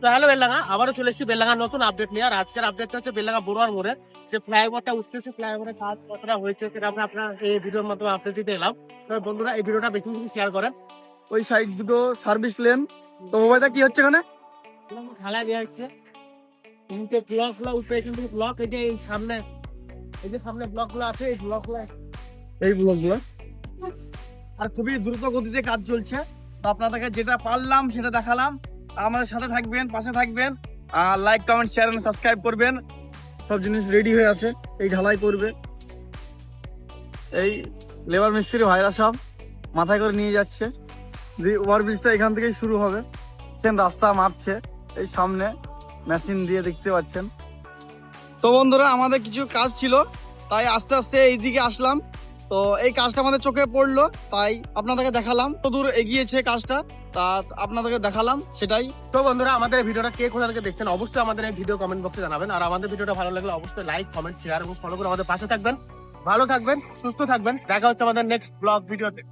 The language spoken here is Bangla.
তো হ্যালো বেলডাঙ্গা, আবারও চলে এসেছি বেলডাঙ্গার নতুন আপডেট নিয়ে। আর আজকের আপডেটটা হচ্ছে বেলডাঙ্গা বড়ুয়ার মোড়ে যে ফ্লাইওভারটা উঠছে, সেই ফ্লাইওভারের কাজ কতটা হয়েছে সেটা আমরা আপনার এই ভিডিওর মাধ্যমে আপডেট দিতে এলাম। তো বন্ধুরা এই ভিডিওটা বেশি বেশি শেয়ার করেন। ওই সাইড দুটো সার্ভিস লেন। তো মোবাইলটা কি হচ্ছে এখানে? ঢালাই দেওয়া হচ্ছে, তিনটে ব্লক গুলো উঠবে, এখান থেকে ব্লক এই যে এই সামনে, এই যে সামনে ব্লক গুলো আছে, এই ব্লক গুলো এই ব্লকগুলো আর খুবই দ্রুত গতিতে কাজ চলছে। তো আপনাদেরকে যেটা পারলাম সেটা দেখালাম। আমাদের সাথে থাকবেন, পাশে থাকবেন, আর like comment share and subscribe করবেন। সব জিনিস রেডি হয়ে আছে, এই ঢালাই করবে। এই লেবার মিস্ত্রি ভাইরা সব মাথায় করে নিয়ে যাচ্ছে। ওভারব্রিজটা এখান থেকেই শুরু হবে। সেন রাস্তা মাপছে এই সামনে মেশিন দিয়ে, দেখতে পাচ্ছেন। তো বন্ধুরা আমাদের কিছু কাজ ছিল, তাই আস্তে আস্তে এইদিকে আসলাম। তো এই কাজটা আমাদের চোখে পড়লো, তাই আপনাদেরকে দেখালাম। তো দূর এগিয়েছে কাজটা, তা আপনাদেরকে দেখালাম সেটাই। তো বন্ধুরা আমাদের এই ভিডিওটা কে কোথা থেকে দেখছেন অবশ্যই আমাদের এই ভিডিও কমেন্ট বক্সে জানাবেন। আর আমাদের ভিডিওটা ভালো লাগলে অবশ্যই লাইক কমেন্ট শেয়ার এবং ফলো করে আমাদের পাশে থাকবেন। ভালো থাকবেন, সুস্থ থাকবেন। দেখা হচ্ছে আমাদের নেক্সট ব্লগ ভিডিওতে।